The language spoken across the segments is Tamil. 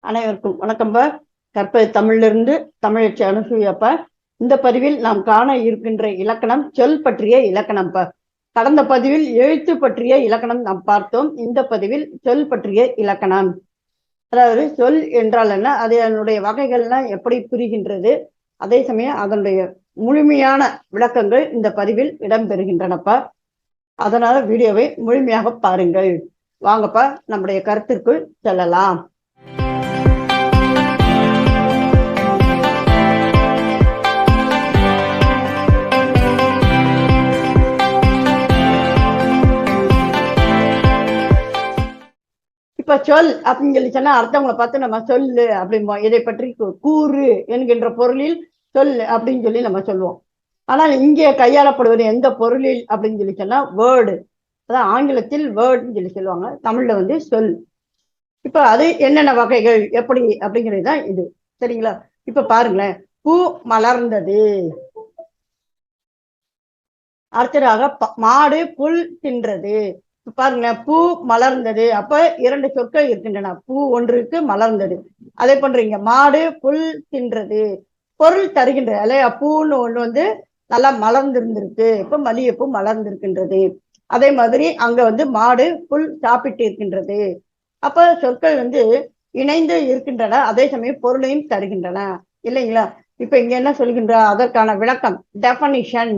அனைவருக்கும் வணக்கம்பா. கற்பது தமிழிலிருந்து தமிழச்சி அனுசூயப்பா. இந்த பதிவில் நாம் காண இருக்கின்ற இலக்கணம் சொல் பற்றிய இலக்கணம்ப்பா. கடந்த பதிவில் எழுத்து பற்றிய இலக்கணம் நாம் பார்த்தோம். இந்த பதிவில் சொல் பற்றிய இலக்கணம். அதாவது சொல் என்றால் என்ன, அது அதனுடைய வகைகள்லாம் எப்படி புரிகின்றது, அதே சமயம் அதனுடைய முழுமையான விளக்கங்கள் இந்த பதிவில் இடம்பெறுகின்றனப்பா. அதனால வீடியோவை முழுமையாக பாருங்கள். வாங்கப்பா, நம்முடைய கருத்திற்குள் செல்லலாம். இப்ப சொல் அப்படின்னு சொல்லி சொன்னா அடுத்தவங்களை பார்த்து நம்ம சொல்லு அப்படிம்போம். இதை பற்றி கூறு என்கின்ற பொருளில் சொல் அப்படின்னு சொல்லி நம்ம சொல்லுவோம். ஆனால் இங்கே கையாளப்படுவது எந்த பொருளில் அப்படின்னு சொல்லி சொன்னா வேர்டு. அதான் ஆங்கிலத்தில் வேர்டுன்னு சொல்லி சொல்லுவாங்க, தமிழ்ல வந்து சொல். இப்ப அது என்னென்ன வகைகள் எப்படி அப்படிங்கிறது தான் இது. சரிங்களா? இப்ப பாருங்களேன், பூ மலர்ந்தது. அடுத்ததாக மாடு புல் தின்றது. பாருங்களேன், பூ மலர்ந்தது. அப்ப இரண்டு சொற்கள் இருக்கின்றன. பூ ஒன்றுக்கு மலர்ந்தது. அதே பண்றீங்க, மாடு புல் தின்றது. பொருள் தருகின்றது அல்லையா? பூன்னு ஒண்ணு வந்து நல்லா மலர்ந்திருந்திருக்கு. இப்ப மல்லிகைப்பூ மலர்ந்திருக்கின்றது. அதே மாதிரி அங்க வந்து மாடு புல் சாப்பிட்டு இருக்கின்றது. அப்ப சொற்கள் வந்து இணைந்து இருக்கின்றன, அதே சமயம் பொருளையும் தருகின்றன இல்லைங்களா? இப்ப இங்க என்ன சொல்கின்ற அதற்கான விளக்கம், டெபனிஷன்,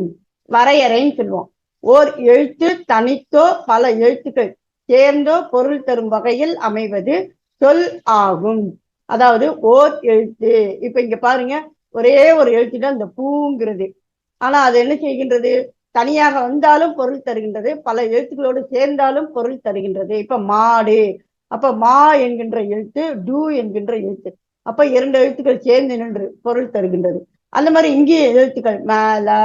வரையறைன்னு சொல்லுவோம். ஓர் எழுத்து தனித்தோ பல எழுத்துக்கள் சேர்ந்தோ பொருள் தரும் வகையில் அமைவது சொல் ஆகும். அதாவது ஓர் எழுத்து, இப்ப இங்க பாருங்க, ஒரே ஒரு எழுத்து தான் இந்த பூங்கிறது. ஆனா அது என்ன செய்கின்றது, தனியாக வந்தாலும் பொருள் தருகின்றது, பல எழுத்துக்களோடு சேர்ந்தாலும் பொருள் தருகின்றது. இப்ப மாடு, அப்ப மா என்கின்ற எழுத்து, டு என்கின்ற எழுத்து, அப்ப இரண்டு எழுத்துக்கள் சேர்ந்து நின்று பொருள் தருகின்றது. அந்த மாதிரி இங்கே எழுத்துக்கள் மேல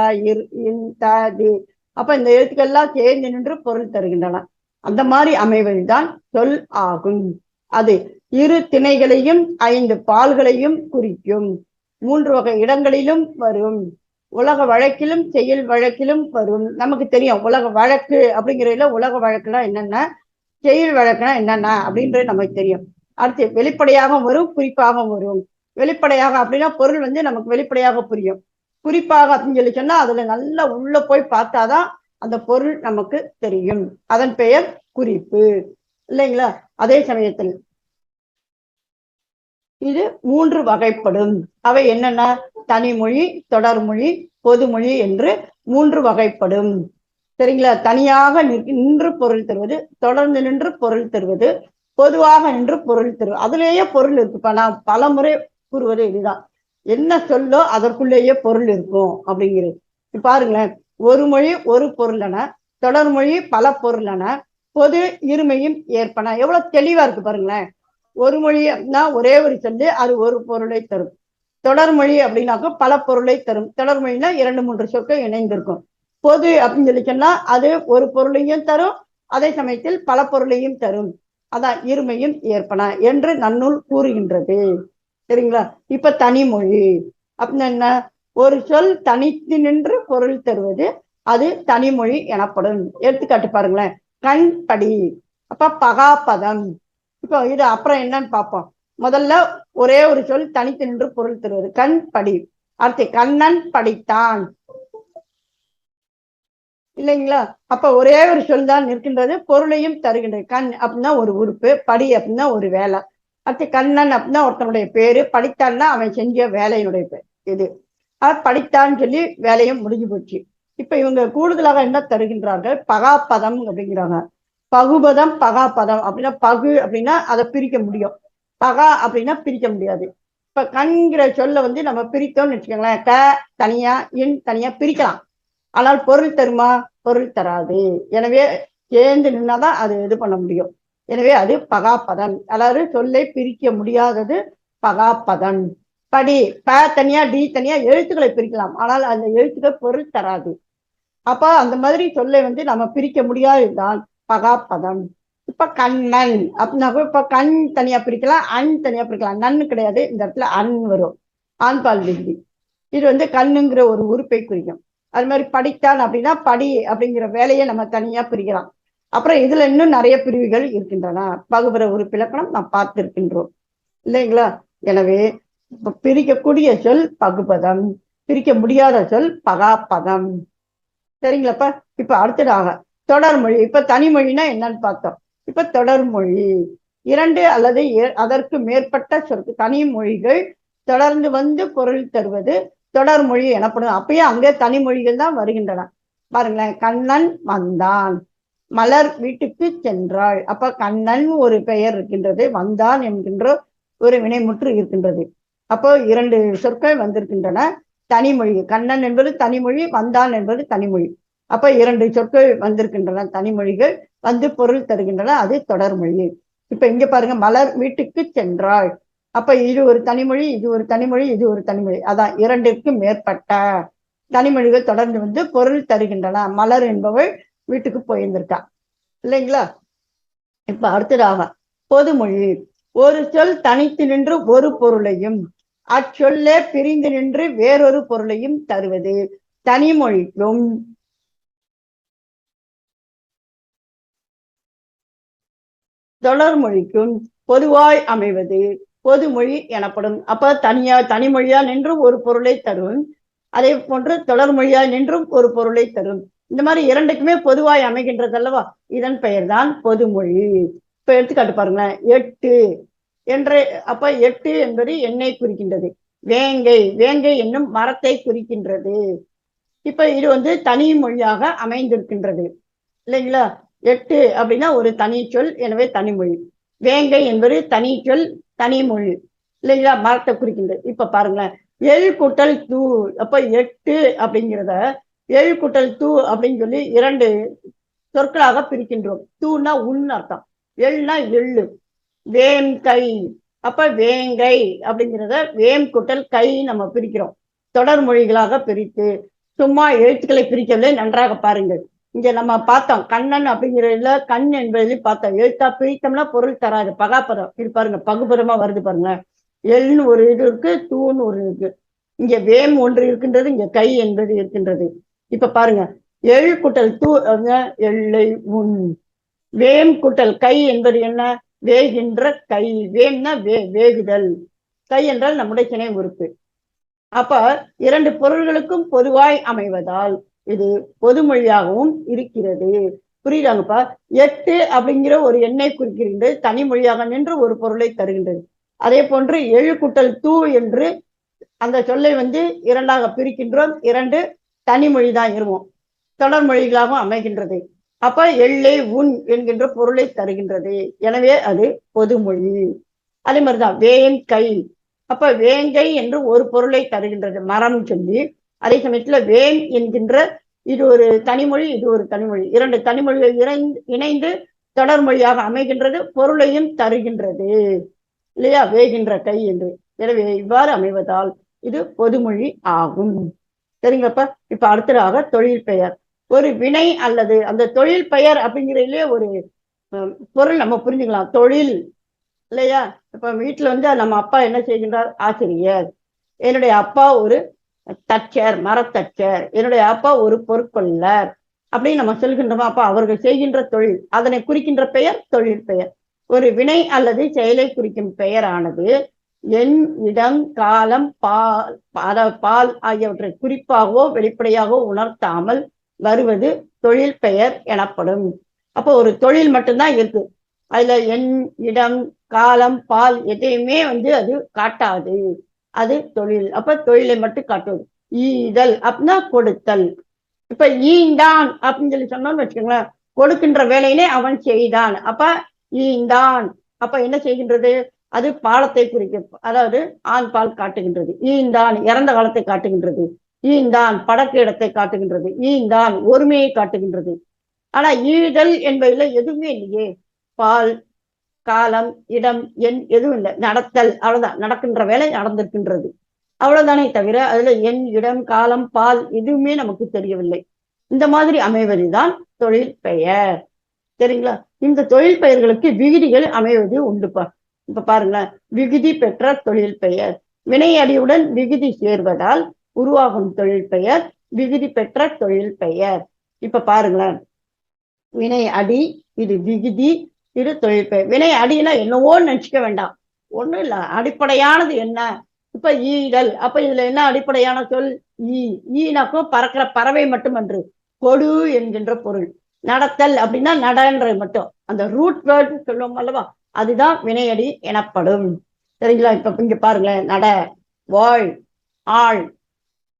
அப்ப இந்த எழுத்துக்கள்லாம் சேர்ந்து நின்று பொருள் தருகின்றன. அந்த மாதிரி அமைவதுதான் சொல் ஆகும். அது இரு திணைகளையும் ஐந்து பால்களையும் குறிக்கும். மூன்று வகை இடங்களிலும் வரும். உலக வழக்கிலும் செயல் வழக்கிலும் வரும். நமக்கு தெரியும் உலக வழக்கு அப்படிங்கிறதுல உலக வழக்குனா என்னென்ன, செயல் வழக்குனா என்னென்ன அப்படின்றது நமக்கு தெரியும். அடுத்து வெளிப்படையாக வரும், குறிப்பாகவும் வரும். வெளிப்படையாக அப்படின்னா பொருள் வந்து நமக்கு வெளிப்படையாக புரியும். குறிப்பாக அப்படின்னு சொல்லி சொன்னா அதுல நல்லா உள்ள போய் பார்த்தாதான் அந்த பொருள் நமக்கு தெரியும். அதன் பெயர் குறிப்பு இல்லைங்களா? அதே சமயத்தில் இது மூன்று வகைப்படும். அவை என்னென்ன, தனிமொழி, தொடர்மொழி, பொதுமொழி என்று மூன்று வகைப்படும். சரிங்களா? தனியாக நின்று பொருள் தருவது, தொடர்ந்து நின்று பொருள் தருவது, பொதுவாக நின்று பொருள் தருவது. அதுலேயே பொருள் இருக்குப்பா. நான் பல முறை கூறுவது இதுதான், என்ன சொல்லோ அதற்குள்ளேயே பொருள் இருக்கும் அப்படிங்கிறது. பாருங்களேன், ஒரு மொழி ஒரு பொருளென, தொடர்மொழி பல பொருளென, பொது இருமையும் ஏற்பன. எவ்வளவு தெளிவா இருக்கு பாருங்களேன். ஒரு மொழினா ஒரே ஒரு சொல்லு, அது ஒரு பொருளை தரும். தொடர்மொழி அப்படின்னாக்க பல பொருளை தரும். தொடர்மொழினா இரண்டு மூன்று சொற்கள் இணைந்திருக்கும். பொது அப்படின்னு சொல்லி சொன்னா அது ஒரு பொருளையும் தரும், அதே சமயத்தில் பல பொருளையும் தரும். அதான் இருமையும் ஏற்பன என்று நன்னூல் கூறுகின்றது. சரிங்களா? இப்ப தனிமொழி அப்படின்னு என்ன, ஒரு சொல் தனித்து நின்று பொருள் தருவது அது தனிமொழி எனப்படும். எடுத்துக்காட்டு பாருங்களேன், கண் படி, அப்ப பகாபதம். இப்போ இது அப்புறம் என்னன்னு பார்ப்போம். முதல்ல ஒரே ஒரு சொல் தனித்து நின்று பொருள் தருவது கண் படி. அடுத்து கண்ணன் படித்தான் இல்லைங்களா? அப்ப ஒரே ஒரு சொல் தான் நிற்கின்றது, பொருளையும் தருகின்றது. கண் அப்படின்னா ஒரு உறுப்பு, படி அப்படின்னா ஒரு வேலை. அடுத்து கண்ணன் அப்படின்னா ஒருத்தனுடைய பேரு, படித்தான்னா அவன் செஞ்ச வேலையினுடைய பேர் இது. படித்தான்னு சொல்லி வேலையும் முடிஞ்சு போச்சு. இப்ப இவங்க கூடுதலாக என்ன தருகின்றார்கள், பகாப்பதம் அப்படிங்கிறாங்க. பகுபதம் பகாப்பதம் அப்படின்னா, பகு அப்படின்னா அதை பிரிக்க முடியும், பகா அப்படின்னா பிரிக்க முடியாது. இப்ப கண்கிற சொல்ல வந்து நம்ம பிரித்தோம்னு வச்சுக்கோங்களேன், க தனியா இன் தனியா பிரிக்கலாம். ஆனால் பொருள் தருமா, பொருள் தராது. எனவே சேர்ந்து நின்னாதான் அது இது பண்ண முடியும். எனவே அது பகாப்பதம், அதாவது சொல்லை பிரிக்க முடியாதது பகாப்பதம். படி, ப தனியா டி தனியா எழுத்துக்களை பிரிக்கலாம், ஆனால் அந்த எழுத்துக்கள் பொருள் தராது. அப்ப அந்த மாதிரி சொல்லை வந்து நம்ம பிரிக்க முடியாதுதான் பகாப்பதம். இப்ப கண்ணன் அப்படின்னா இப்ப கண் தனியா பிரிக்கலாம், அன் தனியா பிரிக்கலாம். நன்னு கிடையாது, இந்த இடத்துல அன் வரும், ஆண்பால் விகுதி. இது வந்து கண்ணுங்கிற ஒரு உறுப்பை குறிக்கும். அது மாதிரி படித்தான் அப்படின்னா படி அப்படிங்கிற வேலையை நம்ம தனியா பிரிக்கலாம். அப்புறம் இதுல இன்னும் நிறைய பிரிவுகள் இருக்கின்றன. பகுபுற உறுப்பிலக்கணம் நாம் பார்த்திருக்கின்றோம். இல்லைங்களா? எனவே பிரிக்கக்கூடிய சொல் பகுபதம், பிரிக்க முடியாத சொல் பகாப்பதம். சரிங்களாப்பா? இப்ப அடுத்ததாக தொடர்மொழி. இப்ப தனிமொழினா என்னன்னு பார்த்தோம். இப்ப தொடர்மொழி இரண்டு அல்லது அதற்கு மேற்பட்ட சொற்கு தனி மொழிகள் தொடர்ந்து வந்து பொருள் தருவது தொடர்மொழி எனப்படும். அப்பயே அங்கே தனிமொழிகள் தான் வருகின்றன. பாருங்களேன், கண்ணன் வந்தான், மலர் வீட்டுக்கு சென்றாள். அப்ப கண்ணன் ஒரு பெயர் இருக்கின்றது, வந்தான் என்கின்ற ஒரு வினைமுற்று இருக்கின்றது. அப்போ இரண்டு சொற்கள் வந்திருக்கின்றன. தனிமொழி, கண்ணன் என்பது தனிமொழி, வந்தான் என்பது தனிமொழி. அப்ப இரண்டு சொற்கள் வந்திருக்கின்றன, தனிமொழிகள் வந்து பொருள் தருகின்றன, அது தொடர்மொழி. இப்ப இங்க பாருங்க, மலர் வீட்டுக்கு சென்றாள். அப்ப இது ஒரு தனிமொழி, இது ஒரு தனிமொழி, இது ஒரு தனிமொழி. அதான் இரண்டிற்கும் மேற்பட்ட தனிமொழிகள் தொடர்ந்து வந்து பொருள் தருகின்றன. மலர் என்பவள் வீட்டுக்கு போயிருந்திருக்கா, இல்லைங்களா? இப்ப அடுத்ததாக பொதுமொழி. ஒரு சொல் தனித்து நின்று ஒரு பொருளையும் அச்சொல்லே பிரிந்து நின்று வேறொரு பொருளையும் தருவது தனிமொழிக்கும் தொடர்மொழிக்கும் பொதுவாய் அமைவது பொதுமொழி எனப்படும். அப்ப தனிமொழியா நின்றும் ஒரு பொருளை தரும், அதே போன்று தொடர்மொழியா நின்றும் ஒரு பொருளை தரும். இந்த மாதிரி இரண்டுக்குமே பொதுவாய் அமைகின்றது அல்லவா, இதன் பெயர் தான் பொதுமொழி. இப்ப எடுத்துக்காட்டு பாருங்களேன், எட்டு என்ற, அப்ப எட்டு என்பது எண்ணை குறிக்கின்றது. வேங்கை, வேங்கை என்னும் மரத்தை குறிக்கின்றது. இப்ப இது வந்து தனி மொழியாக அமைந்திருக்கின்றது, இல்லைங்களா? எட்டு அப்படின்னா ஒரு தனி சொல், எனவே தனிமொழி. வேங்கை என்பது தனி சொல், தனிமொழி, இல்லைங்களா? மரத்தை குறிக்கின்றது. இப்ப பாருங்களேன், எழு கூட்டல் தூ. அப்ப எட்டு அப்படிங்கிறத எழு கூட்டல் தூ அப்படின்னு சொல்லி இரண்டு சொற்களாக பிரிக்கின்றோம். தூன்னா உன் அர்த்தம், எள்னா எள்ளு. வேம் கை, அப்ப வேங்கை அப்படிங்கிறத வேம் கூட்டல் கை நம்ம பிரிக்கிறோம், தொடர் மொழிகளாக பிரித்து. சும்மா எழுத்துக்களை பிரிக்கவில்லை, நன்றாக பாருங்கள். இங்க நம்ம பார்த்தோம், கண்ணன் அப்படிங்கிறதுல கண் என்பதில் பார்த்தோம். எழுத்தா பிரித்தோம்னா பொருள் தராது, பகாப்பதம். இது பாருங்க, பகுபதமா வருது பாருங்க. எள்னு ஒரு இது இருக்கு, தூன்னு ஒரு இருக்கு. இங்க வேம் ஒன்று இருக்கின்றது, இங்க கை என்பது இருக்கின்றது. இப்ப பாருங்க, எழு கூட்டல் தூ எல்லை உன். வேம் கூட்டல் கை என்பது என்ன, வேகின்ற கை. வேம்னா வேகுதல், கை என்றால் நம்முடைய சினை உறுப்பு. அப்ப இரண்டு பொருள்களுக்கும் பொதுவாய் அமைவதால் இது பொதுமொழியாகவும் இருக்கிறது. புரியுதாங்கப்பா? எட்டு அப்படிங்கிற ஒரு எண்ணை குறிக்கின்றது, தனி மொழியாக நின்று ஒரு பொருளை தருகின்றது. அதே போன்று எழு கூட்டல் தூ என்று அந்த சொல்லை வந்து இரண்டாக பிரிக்கின்றோம், இரண்டு தனிமொழி தான் இருவோம், தொடர் மொழிகளாகவும் அமைகின்றது. அப்ப எல்லை உன் என்கின்ற பொருளை தருகின்றது, எனவே அது பொதுமொழி. அதே மாதிரிதான் வேன் கை, அப்ப வேங்கை என்று ஒரு பொருளை தருகின்றது, மரம் சொல்லி. அதே சமயத்துல வேன் என்கின்ற இது ஒரு தனிமொழி, இது ஒரு தனிமொழி, இரண்டு தனிமொழிகள் இணைந்து தொடர்மொழியாக அமைகின்றது, பொருளையும் தருகின்றது, இல்லையா? வேகின்ற கை என்று. எனவே இவ்வாறு அமைவதால் இது பொதுமொழி ஆகும். சரிங்கப்ப? இப்ப அடுத்ததாக தொழில் பெயர். ஒரு வினை அல்லது அந்த தொழில் பெயர் அப்படிங்கிறதுலயே ஒரு பொருள் நம்ம புரிஞ்சுக்கலாம். தொழில், இல்லையா? இப்ப வீட்டுல வந்து நம்ம அப்பா என்ன செய்கின்றார், ஆசிரியர். என்னுடைய அப்பா ஒரு தச்சர், மரத்தச்சர். என்னுடைய அப்பா ஒரு பொற்கொள்ளர் அப்படின்னு நம்ம சொல்கின்றோமா? அப்ப அவர்கள் செய்கின்ற தொழில், அதனை குறிக்கின்ற பெயர் தொழில் பெயர். ஒரு வினை அல்லது செயலை குறிக்கும் பெயரானது எண், இடம், காலம், பால் ஆகியவற்றை குறிப்பாகவோ வெளிப்படையாகவோ உணர்த்தாமல் வருவது தொழில் பெயர் எனப்படும். அப்போ ஒரு தொழில் மட்டும்தான் இருக்கு, அதுல எண், இடம், காலம், பால் எதையுமே வந்து அது காட்டாது, அது தொழில். அப்ப தொழிலை மட்டும் காட்டுவது. ஈதல் அப்படின்னா கொடுத்தல். இப்ப ஈந்தான் அப்படின்னு சொல்லி சொன்னோம்னு வச்சுக்கோங்களேன், கொடுக்கின்ற வேலையிலே அவன் செய்தான், அப்ப ஈந்தான். அப்ப என்ன செய்கின்றது, அது பாலத்தை குறிக்கும், அதாவது ஆண் பால் காட்டுகின்றது. ஈந்தான் இறந்த காலத்தை காட்டுகின்றது, ஈந்தான் படக்கு இடத்தை காட்டுகின்றது, ஈந்தான் ஒருமையை காட்டுகின்றது. ஆனா ஈதல் என்பதில் எதுவுமே இல்லையே, பால், காலம், இடம், எண் எதுவும் இல்லை. நடத்தல், அவ்வளவுதான், நடக்கின்ற வேலை நடந்திருக்கின்றது, அவ்வளவுதானே தவிர அதுல எண், இடம், காலம், பால் எதுவுமே நமக்கு தெரியவில்லை. இந்த மாதிரி அமைவதுதான் தொழில் பெயர். சரிங்களா? இந்த தொழில் பெயர்களுக்கு விகுதிகள் அமைவது உண்டுப்பா. இப்ப பாருங்களேன், விகுதி பெற்ற தொழில் பெயர். வினை அடியுடன் விகுதி சேர்வதால் உருவாகும் தொழில் பெயர் விகுதி பெற்ற தொழில் பெயர். இப்ப பாருங்களேன், வினை அடி, இது விகுதி, இது தொழில் பெயர். வினை அடினா என்னவோ நினைச்சுக்க வேண்டாம், ஒண்ணும் இல்ல, அடிப்படையானது என்ன? இப்ப ஈதல், அப்ப இதுல என்ன அடிப்படையான சொல்? ஈனாக்கும் பறக்கிற பறவை மட்டுமன்று, கொடு என்கின்ற பொருள். நடத்தல் அப்படின்னா நடன்றது மட்டும், அந்த ரூட் வேர்ட் சொல்லுவோம் அல்லவா, அதுதான் வினையடி எனப்படும். சரிங்களா? இப்ப இங்க பாருங்களேன், நட, வாழ், ஆள்.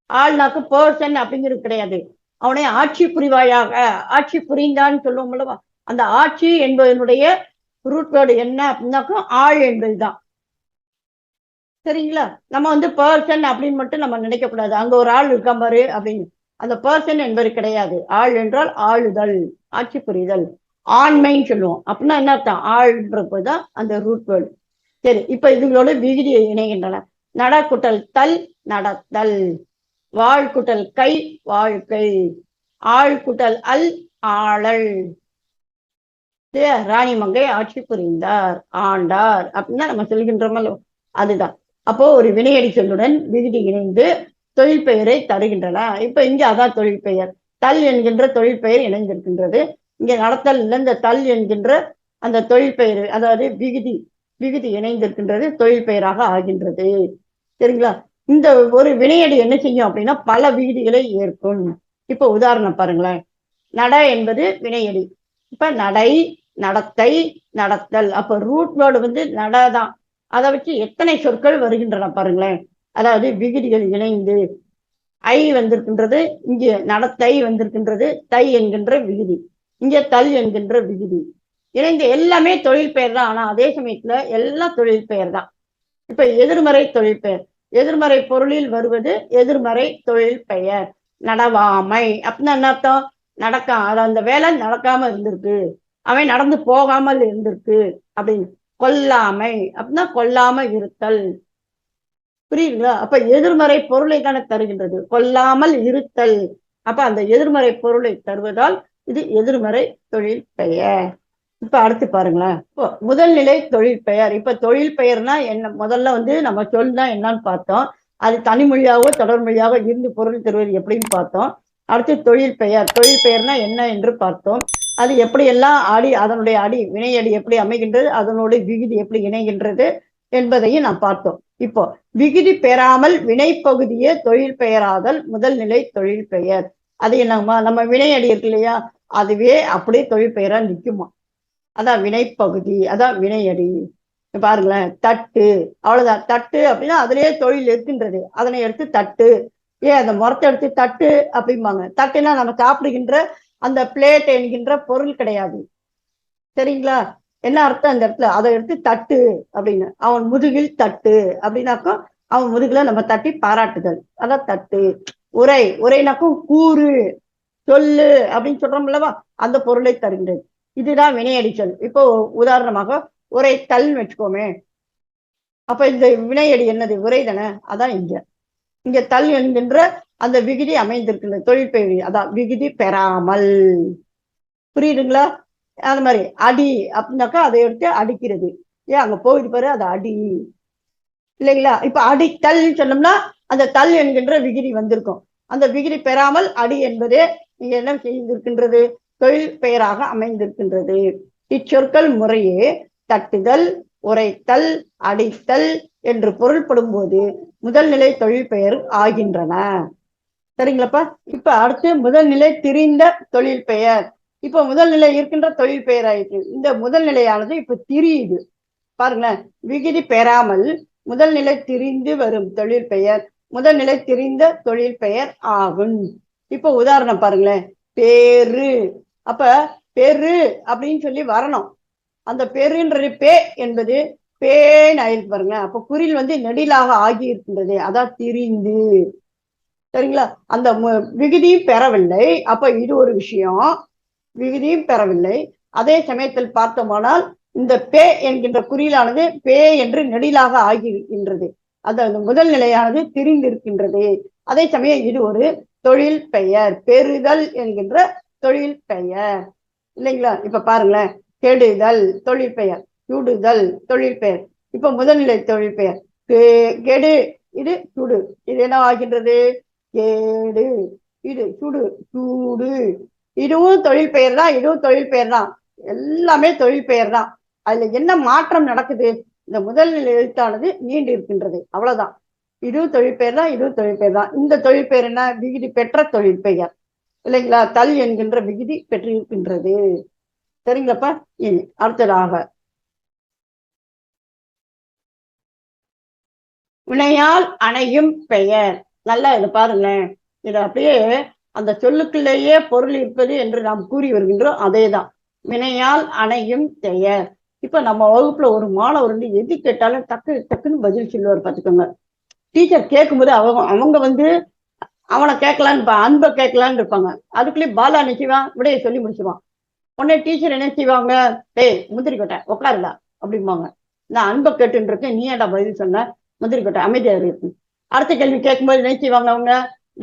ஆள்னாக்கு பர்சன் அப்படிங்கிறது கிடையாது, அவனை ஆட்சி புரிவாயாக, ஆட்சி புரிந்தான்னு சொல்லுவோம் அல்லவா, அந்த ஆட்சி என்பதனுடைய ரூட் வேர்டு என்ன அப்படின்னாக்கும் ஆள் என்பதுதான். சரிங்களா? நம்ம வந்து பர்சன் அப்படின்னு மட்டும் நம்ம நினைக்க கூடாது, அங்க ஒரு ஆள் இருக்கா பாரு அப்படின்னு, அந்த பர்சன் என்பது கிடையாது. ஆள் என்றால் ஆளுதல், ஆட்சி புரிதல், ஆண்மைன்னு சொல்லுவோம். அப்படின்னா என்ன அர்த்தம்? ஆள்ன்றப்பதான் அந்த ரூட் வேர்டு. சரி, இப்ப இதுகளோட விகுதியை இணைகின்றன. நட குட்டல் தல், நடத்தல். வாழ் குட்டல் கை, வாழ்க்கை. ஆள் குட்டல் அல், ஆளல். ராணிமங்கை ஆட்சி புரிந்தார், ஆண்டார் அப்படின்னா நம்ம சொல்கின்றோமோ, அதுதான். அப்போ ஒரு வினையடி சொல்லுடன் விகுதி இணைந்து தொழில் பெயரை தருகின்றன. இப்ப இங்க அதான் தொழில் பெயர். தல் என்கின்ற தொழில் பெயர் இணைந்திருக்கின்றது. இங்க நடத்தல் இந்த தல் என்கின்ற அந்த தொழில் பெயர், அதாவது விகுதி, விகுதி இணைந்திருக்கின்றது, தொழில் பெயராக ஆகின்றது. சரிங்களா? இந்த ஒரு வினையடி என்ன செய்யும் அப்படின்னா பல விகுதிகளை ஏற்கும். இப்ப உதாரணம் பாருங்களேன். நட என்பது வினையடி. இப்ப நடை, நடத்தை, நடத்தல். அப்ப ரூட் வேர்டு வந்து நடதான். அதை வச்சு எத்தனை சொற்கள் வருகின்றன பாருங்களேன். அதாவது விகுதிகள் இணைந்து ஐ வந்திருக்கின்றது, இங்க நடத்தை வந்திருக்கின்றது, தை என்கின்ற விகுதி, இங்க தல் என்கின்ற விகுதி இணைந்து எல்லாமே தொழில் பெயர் தான். ஆனா அதே சமயத்துல எல்லாம் தொழில் பெயர் தான். இப்ப எதிர்மறை தொழில் பெயர், எதிர்மறை பொருளில் வருவது எதிர்மறை தொழில் பெயர். நடவாமை அப்படின்னா என்ன அர்த்தம்? நடக்காம, அந்த வேலை நடக்காம இருந்திருக்கு, அவன் நடந்து போகாமல் இருந்திருக்கு அப்படின்னு. கொல்லாமை அப்படின்னா கொல்லாம இருத்தல். புரியுதுங்களா? அப்ப எதிர்மறை பொருளை தானே தருகின்றது, கொல்லாமல் இருத்தல். அப்ப அந்த எதிர்மறை பொருளை தருவதால் இது எதிர்மறை தொழில் பெயர். இப்ப அடுத்து பாருங்களேன், இப்போ முதல்நிலை தொழில் பெயர். இப்ப தொழில் பெயர்னா என்ன? முதல்ல வந்து நம்ம சொல் தான் என்னன்னு பார்த்தோம். அது தனிமொழியாகவோ தொடர்மொழியாக இருந்து பொருள் தருவது எப்படின்னு பார்த்தோம். அடுத்து தொழில் பெயர், தொழில் பெயர்னா என்ன என்று பார்த்தோம். அது எப்படியெல்லாம் அடி, அதனுடைய அடி வினையடி எப்படி அமைகின்றது, அதனுடைய விகுதி எப்படி இணைகின்றது என்பதையும் நாம் பார்த்தோம். இப்போ விகுதி பெறாமல் வினைப்பகுதியே தொழில் பெயராதல் முதல் நிலை தொழில் பெயர். அது என்னமா, நம்ம வினையடி இருக்கு இல்லையா, அதுவே அப்படியே தொழில் பெயரா நிற்குமா, அதான் வினைப்பகுதி, அதான் வினையடி. பாருங்களேன், தட்டு, அவ்வளவுதான். தட்டு அப்படின்னா அதுலயே தொழில் இருக்கின்றது, அதனை எடுத்து தட்டு. ஏன் அந்த முறத்தை எடுத்து தட்டு அப்படிம்பாங்க. தட்டுனா நம்ம சாப்பிடுகின்ற அந்த பிளேட் என்கின்ற பொருள் கிடையாது. சரிங்களா? என்ன அர்த்தம் அந்த இடத்துல? அதை எடுத்து தட்டு அப்படின்னு, அவன் முதுகில் தட்டு அப்படின்னாக்கும் அவன் முதுகுல நம்ம தட்டி பாராட்டுதல், அதான் தட்டு. உரை, உரைனாக்கும் கூறு, சொல்லு அப்படின்னு சொல்றோம்லவா, அந்த பொருளை தருகின்றது. இதுதான் வினையடி சொல். இப்போ உதாரணமாக உரைத்தல் வச்சுக்கோமே, அப்ப இந்த வினையடி என்னது? உரை தானே. அதான் இங்க இங்க தல் என்கின்ற அந்த விகுதி அமைந்திருக்கின்றது, தொழில் பெயர், அதான் விகுதி பெறாமல். புரியுதுங்களா? அது மாதிரி அடி அப்படின்னாக்கா அதை எடுத்து அடிக்கிறது. ஏன் அங்க போயிட்டு பாரு, அது அடி இல்லைங்களா? இப்ப அடித்தல் சொன்னோம்னா அந்த தல் என்கின்ற விகுதி வந்திருக்கும், அந்த விகுதி பெறாமல் அடி என்பதே இங்க என்ன செய்திருக்கின்றது? தொழில் பெயராக அமைந்திருக்கின்றது. இச்சொற்கள் முறையே தட்டுதல், உரைத்தல், அடித்தல் என்று பொருள்படும் போது முதல் நிலை தொழில் பெயர் ஆகின்றன. சரிங்களாப்பா? இப்ப அடுத்து முதல் நிலை திரிந்த தொழில் பெயர். இப்ப முதல் நிலை இருக்கின்ற தொழில் பெயர் ஆயிடுச்சு. இந்த முதல் நிலையானது இப்ப திரியுது. பாருங்களேன், விகுதி பெறாமல் முதல் நிலை திரிந்து வரும் தொழில் பெயர் முதல் நிலை திரிந்த தொழில் பெயர் ஆகும். இப்ப உதாரணம் பாருங்களேன், பேரு. அப்ப பெரு அப்படின்னு சொல்லி வரணும். அந்த பெருன்றது பே என்பது பேன் ஆயிருக்கு பாருங்க. அப்ப குறில் வந்து நெடிலாக ஆகி இருக்கின்றது, அதான் திரிந்து. சரிங்களா? அந்த விகுதியும் பெறவில்லை. அப்ப இது ஒரு விஷயம், விகுதியும் பெறவில்லை. அதே சமயத்தில் பார்த்தோமானால் இந்த பே என்கின்ற குறியிலானது பே என்று நெடிலாக ஆகியிருக்கின்றது, அந்த முதல் நிலையானது திரிந்திருக்கின்றது. அதே சமயம் இது ஒரு தொழில் பெயர், பெறுதல் என்கின்ற தொழில் பெயர் இல்லைங்களா? இப்ப பாருங்களேன், கெடுதல் தொழில் பெயர், சுடுதல் தொழில் பெயர். இப்ப முதல்நிலை தொழில் பெயர் கெடு, இது சுடு, இது என்ன ஆகின்றது? கேடு. இது சுடு, சூடு. இதுவும் தொழில் பெயர் தான், இதுவும் தொழில் பெயர் தான், எல்லாமே தொழில் பெயர் தான். அதுல என்ன மாற்றம் நடக்குது? இந்த முதல் நிலை எழுத்தானது நீண்டு இருக்கின்றது, அவ்வளவுதான். இதுவும் தொழிற்பெயர் தான், இதுவும் தொழிற்பெயர் தான். இந்த தொழிற்பெயர் என்ன? விகுதி பெற்ற தொழிற்பெயர் இல்லைங்களா? தல் என்கின்ற விகுதி பெற்றிருக்கின்றது. சரிங்களாப்பா? இனி அடுத்ததாக வினையால் அணையும் பெயர். நல்லா இதை பாருங்களேன். இது அப்படியே அந்த சொல்லுக்குள்ளேயே பொருள் இருப்பது என்று நாம் கூறி வருகின்றோம். அதேதான், வினையால் அணையும் பெயர். இப்ப நம்ம வகுப்புல ஒரு மாணவர் வந்து எது கேட்டாலும் டக்கு டக்குன்னு பதில் சொல்லுவார் பார்த்துக்கோங்க. டீச்சர் கேட்கும்போது அவங்க வந்து அவனை கேட்கலான்னு அன்பை கேட்கலான்னு இருப்பாங்க. அதுக்குள்ளேயே பாலா நினைச்சுவான், விடையை சொல்லி முடிச்சுவான். உடனே டீச்சர் என்ன செய்வாங்க? டேய் முந்திரி கொட்டை உட்காருடா அப்படிம்பாங்க. நான் அன்பை கேட்டுன்னு இருக்கேன், நீ ஏன்டா பதில் சொன்ன? முந்திரி கொட்டை அமைதியா இருக்கு. அடுத்த கேள்வி கேட்கும்போது என்ன செய்வாங்க அவங்க?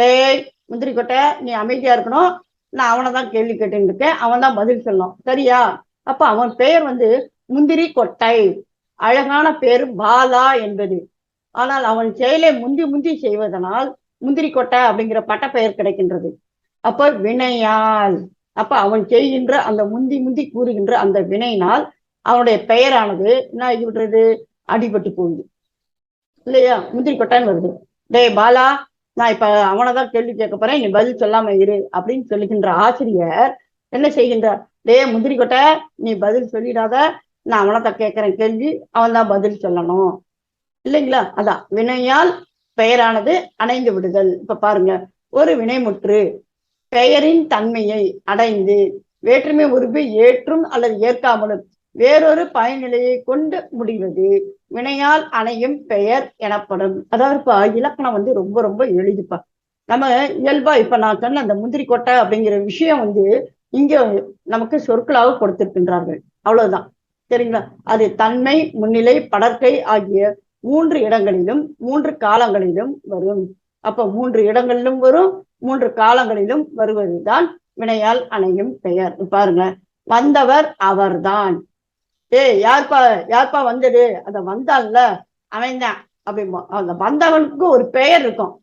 டேய் முந்திரி கொட்டை நீ அமைதியா இருக்கணும், நான் அவனை தான் கேள்வி கேட்டுன்னு இருக்கேன், அவன் தான் பதில் சொல்லணும், சரியா? அப்ப அவன் பெயர் வந்து முந்திரி கொட்டை. அழகான பேரு பாலா என்பது. ஆனால் அவன் செயலை முந்தி முந்தி செய்வதனால் முந்திரி கொட்டை அப்படிங்கிற பட்ட பெயர் கிடைக்கின்றது. அப்ப வினையால், அப்ப அவன் செய்கின்ற அந்த முந்தி முந்தி கூறுகின்ற அந்த வினையினால் அவனுடைய பெயரானது என்ன ஆகி விடுறது? அடிபட்டு போகுது இல்லையா? முந்திரி கொட்டான்னு வருது. டே பாலா, நான் இப்ப அவனைதான் கேள்வி கேட்க போறேன், நீ பதில் சொல்லாம இரு அப்படின்னு சொல்லுகின்ற ஆசிரியர் என்ன செய்கின்றார்? டே முந்திரி கொட்டை நீ பதில் சொல்லிடாத, நான் அவனைதான் கேட்கிறேன் கேள்வி, அவன் தான் பதில் சொல்லணும் இல்லைங்களா? அதான் வினையால் பெயரானது அணைந்து விடுதல். இப்ப பாருங்க, ஒரு வினைமுற்று பெயரின் தன்மையை அடைந்து வேற்றுமை உறுப்பு ஏற்றும் அல்லது ஏற்காமலும் வேறொரு பயனிலையை கொண்டு முடிவது வினையால் அணையும் பெயர் எனப்படும். அதாவது இப்ப இலக்கணம் வந்து ரொம்ப ரொம்ப எளிதுப்பா. நம்ம இயல்பா இப்ப நான் சொன்ன அந்த முந்திரி கொட்டை அப்படிங்கிற விஷயம் வந்து இங்க நமக்கு சொற்களாக கொடுத்திருக்கின்றார்கள், அவ்வளவுதான். சரிங்களா? அது தன்மை, முன்னிலை, படர்க்கை ஆகிய 3 இடங்களிலும் 3 காலங்களிலும் வரும். அப்ப 3 இடங்களிலும் வரும், 3 காலங்களிலும் வருவதுதான் வினையால் அணையும் பெயர். பாருங்க, வந்தவர் அவர்தான். யார்ப்பா யார்ப்பா வந்தது? அத வந்தான்ல அவன்தான் அப்படிமா. அந்த வந்தவனுக்கு ஒரு பெயர் இருக்கும்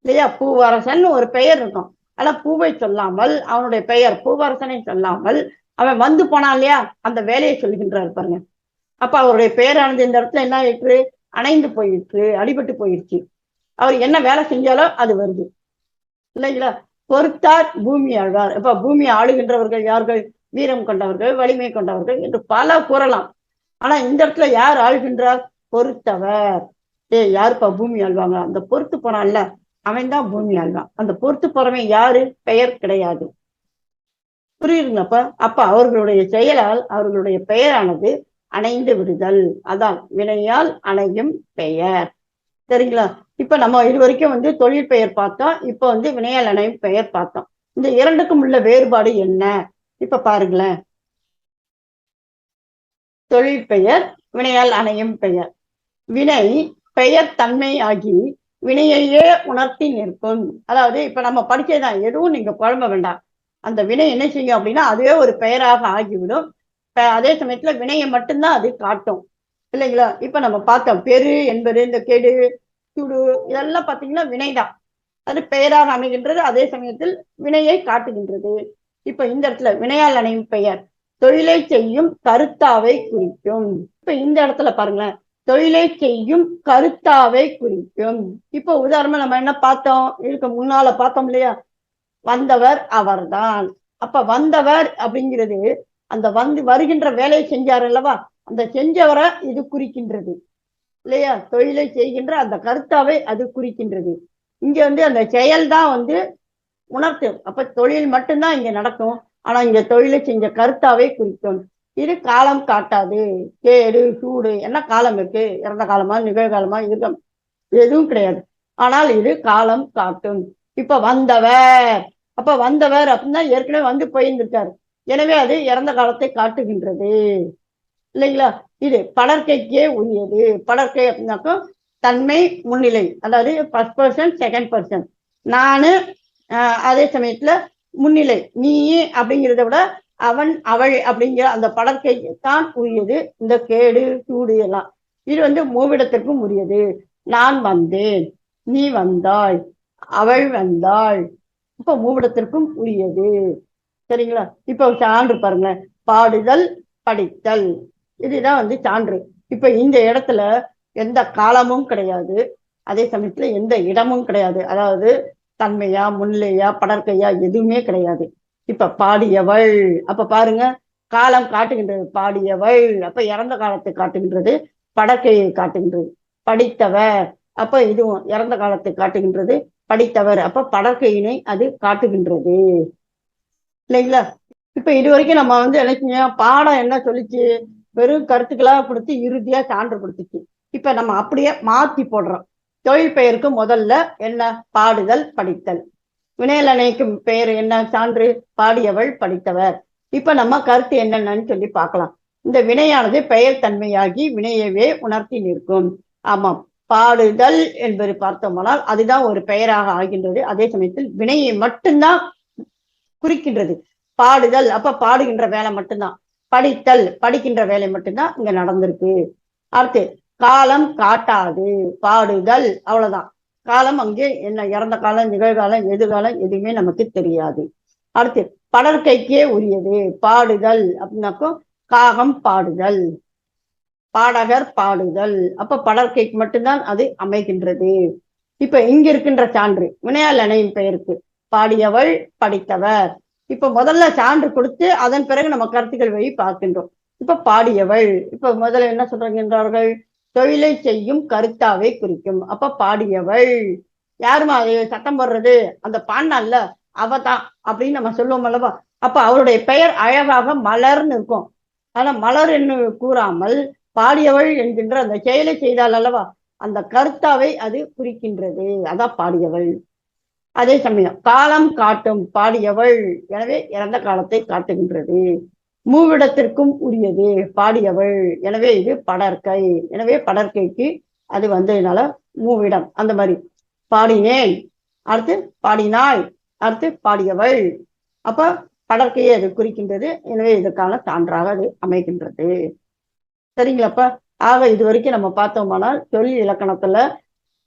இல்லையா? பூவரசன் ஒரு பெயர் இருக்கும். ஆனா பூவை சொல்லாமல் அவனுடைய பெயர் பூவரசனை சொல்லாமல் அவன் வந்து போனான் இல்லையா? அந்த வேலையை சொல்லுகின்றார் பாருங்க. அப்ப அவருடைய பெயரானது இந்த இடத்துல என்ன ஆயிற்று? அணைந்து போயிற்று, அடிபட்டு போயிடுச்சு. அவர் என்ன வேலை செஞ்சாலும் அது வருது இல்லைங்களா? பொறுத்தார் பூமி ஆழ்வார். இப்ப பூமி ஆளுகின்றவர்கள் யார்கள்? வீரம் கொண்டவர்கள், வலிமை கொண்டவர்கள் என்று பல கூறலாம். ஆனா இந்த இடத்துல யார் ஆளுகின்றார்? பொறுத்தவர். யாருப்பா பூமி ஆழ்வாங்க? அந்த பொறுத்து போனான்ல அவன் தான் பூமி ஆழ்வான். அந்த பொறுத்து போறவன் யாரு? பெயர் கிடையாது. புரியுதுங்கப்ப? அப்ப அவர்களுடைய செயலால் அவர்களுடைய பெயரானது அணைந்து விடுதல். அதான் வினையால் அணையும் பெயர். சரிங்களா? இப்ப நம்ம இது வரைக்கும் வந்து தொழில் பெயர் பார்த்தோம், இப்ப வந்து வினையால் அணையும் பெயர் பார்த்தோம். இந்த இரண்டுக்கும் உள்ள வேறுபாடு என்ன? இப்ப பாருங்களேன். தொழில் பெயர், வினையால் அணையும் பெயர். வினை பெயர் தன்மை ஆகி வினையையே உணர்த்தி நிற்கும். அதாவது இப்ப நம்ம படிச்சதுதான், எதுவும் நீங்க குழம்ப வேண்டாம். அந்த வினை என்ன செய்யும் அப்படின்னா அதுவே ஒரு பெயராக ஆகிவிடும். அதே சமயத்துல வினையை மட்டும்தான் அது காட்டும் இல்லைங்களா? இப்ப நம்ம பார்த்தோம் பெரு என்பது, இந்த கெடு, சுடு இதெல்லாம் பார்த்தீங்கன்னா வினைதான். அது பெயராக அமைகின்றது, அதே சமயத்தில் வினையை காட்டுகின்றது. இப்ப இந்த இடத்துல வினையால் அணையும் பெயர் தொழிலை செய்யும் கருத்தாவை குறிக்கும். இப்ப இந்த இடத்துல பாருங்களேன், தொழிலை செய்யும் கருத்தாவை குறிக்கும். இப்ப உதாரணமா நம்ம என்ன பார்த்தோம்? இதுக்கு முன்னால பார்த்தோம் இல்லையா? வந்தவர் அவர்தான். அப்ப வந்தவர் அப்படிங்கிறது அந்த வருகின்ற வேலையை செஞ்சார் அல்லவா? அந்த செஞ்சவரை இது குறிக்கின்றது இல்லையா? தொழிலை செய்கின்ற அந்த கருத்தாவை அது குறிக்கின்றது. இங்க வந்து அந்த செயல் தான் வந்து உணர்த்து. அப்ப தொழில் மட்டும்தான் இங்க நடக்கும், ஆனா இங்க தொழிலை செஞ்ச கருத்தாவை குறிக்கும். இது காலம் காட்டாது. கேடு சூடு என்ன காலம் இருக்கு? இறந்த காலமா, நிகழ்காலமா, இருக்கும் எதுவும் கிடையாது. ஆனால் இது காலம் காட்டும். இப்ப வந்தவர், அப்ப வந்தவர் அப்படின்னா ஏற்கனவே வந்து போயிருந்திருக்காரு, எனவே அது இறந்த காலத்தை காட்டுகின்றது இல்லைங்களா? இது படற்கைக்கே உரியது. படற்கை அப்படின்னாக்கும் தன்மை முன்னிலை, அதாவது ஃபர்ஸ்ட் பர்சன் செகண்ட் பர்சன். நானு அதே சமயத்துல முன்னிலை நீ அப்படிங்கிறத விட அவன் அவள் அப்படிங்கிற அந்த படற்கைக்கு தான் உரியது இந்த கேடு சூடு எல்லாம். இது வந்து மூவிடத்திற்கும் உரியது. நான் வந்தேன், நீ வந்தாய், அவள் வந்தாள், இப்ப மூவிடத்திற்கும் உரியது. சரிங்களா? இப்ப சான்று பாருங்களேன், பாடுதல் படித்தல், இதுதான் வந்து சான்று. இப்ப இந்த இடத்துல எந்த காலமும் கிடையாது, அதே சமயத்துல எந்த இடமும் கிடையாது. அதாவது தன்மையா, முன்னிலையா, படற்கையா எதுவுமே கிடையாது. இப்ப பாடியவள், அப்ப பாருங்க, காலம் காட்டுகின்றது பாடியவள், அப்ப இறந்த காலத்தை காட்டுகின்றது, படற்கையை காட்டுகின்றது. படித்தவர், அப்ப இதுவும் இறந்த காலத்தை காட்டுகின்றது, படித்தவர், அப்ப படற்கையினை அது காட்டுகின்றது, இல்லைங்களா? இப்ப இது வரைக்கும் நம்ம என்ன பாடம் என்ன சொல்லிச்சு, வெறும் கருத்துக்களா கொடுத்து இறுதியா சான்று கொடுத்துச்சு. இப்ப நம்ம அப்படியே மாத்தி போடுறோம். தொழில் பெயருக்கு முதல்ல என்ன, பாடுதல், படித்தல். வினையலனைக்கு பெயர் என்ன, சான்று, பாடியவள், படித்தவர். இப்ப நம்ம கருத்து என்னென்னு சொல்லி பார்க்கலாம். இந்த வினையானது பெயர் தன்மையாகி வினையவே உணர்த்தி நிற்கும். ஆமாம், பாடுதல் என்பது பார்த்தோம்னால் அதுதான் ஒரு பெயராக ஆகின்றது. அதே சமயத்தில் வினையை மட்டும்தான் குறிக்கின்றது. பாடுதல், அப்ப பாடுகின்ற வேலை மட்டும்தான். படித்தல், படிக்கின்ற வேலை மட்டும்தான் இங்க நடந்திருக்கு. அடுத்து காலம் காட்டாது, பாடுதல், அவ்வளவுதான். காலம் அங்கே என்ன, இறந்த காலம், நிகழ்காலம், எதிர்காலம் எதுவுமே நமக்கு தெரியாது. அடுத்து படற்கைக்கே உரியது பாடுதல் அப்படின்னாக்கும் காகம் பாடுதல், பாடகர் பாடுதல், அப்ப படற்கைக்கு மட்டும்தான் அது அமைகின்றது. இப்ப இங்க இருக்கின்ற சான்று வினையால் அணையின் பெயருக்கு பாடியவள், படித்தவர். இப்ப முதல்ல சான்று கொடுத்து அதன் பிறகு நம்ம கருத்துக்கள் வழி பார்க்கின்றோம். இப்ப பாடியவள், இப்ப முதல்ல என்ன சொல்றார்கள், தொழிலை செய்யும் கருத்தாவை குறிக்கும். அப்ப பாடியவள் யாருமா அது சட்டம் போடுறது, அந்த பாண்ணல்ல அவதான் அப்படின்னு நம்ம சொல்லுவோம் அல்லவா. அப்ப அவருடைய பெயர் அழகாக மலர்னு இருக்கும். ஆனா மலர் என்று கூறாமல் பாடியவள் என்கின்ற அந்த செயலை செய்தால் அல்லவா, அந்த கருத்தாவை அது குறிக்கின்றது, அதான் பாடியவள். அதே சமயம் காலம் காட்டும் பாடியவள், எனவே இறந்த காலத்தை காட்டுகின்றது. மூவிடத்திற்கும் உரியது பாடியவள், எனவே இது படற்கை, எனவே படற்கைக்கு அது வந்ததுனால மூவிடம். அந்த மாதிரி பாடினேன், அடுத்து பாடினாய், அடுத்து பாடியவள், அப்ப படற்கையை அது குறிக்கின்றது. எனவே இதற்கான சான்றாக அது அமைகின்றது. சரிங்களாப்பா? ஆக இது வரைக்கும் நம்ம பார்த்தோம்னால் தொழில் இலக்கணத்துல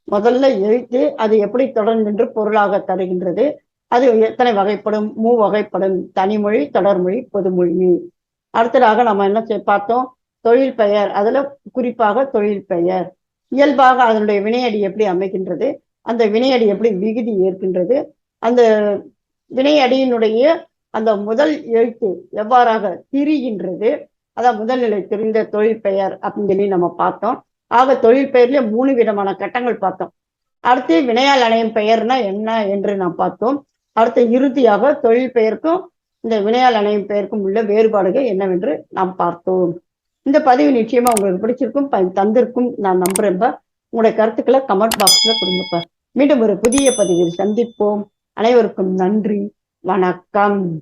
முதல்ல எழுத்து அது எப்படி தொடர்ந்து பொருளாக தருகின்றது, அது எத்தனை வகைப்படும், வகைப்படும், தனிமொழி, தொடர்மொழி, பொதுமொழி. அடுத்ததாக நம்ம என்ன பார்த்தோம், தொழில் பெயர், அதுல குறிப்பாக தொழில் பெயர் இயல்பாக அதனுடைய வினையடி எப்படி அமைகின்றது, அந்த வினையடி எப்படி விகுதி ஏற்கின்றது, அந்த வினையடியினுடைய அந்த முதல் எழுத்து எவ்வாறாக திரிகின்றது, அதான் முதல்நிலை தெரிந்த தொழில் பெயர் அப்படின்னு சொல்லி நம்ம பார்த்தோம். ஆக தொழில் பெயர்ல 3 விதமான கட்டங்கள் பார்த்தோம். அடுத்து வினையால் அணையும் பெயர்னா என்ன என்று நாம் பார்த்தோம். அடுத்து இறுதியாக தொழில் பெயருக்கும் இந்த வினையால் அணையும் பெயருக்கும் உள்ள வேறுபாடுகள் என்னவென்று நாம் பார்த்தோம். இந்த பதிவு நிச்சயமா உங்களுக்கு பிடிச்சிருக்கும், தந்திருக்கும் நான் நம்புறேன்பா. உங்களுடைய கருத்துக்களை கமெண்ட் பாக்ஸ்ல கொடுங்கப்பா. மீண்டும் ஒரு புதிய பதிவில் சந்திப்போம். அனைவருக்கும் நன்றி, வணக்கம்.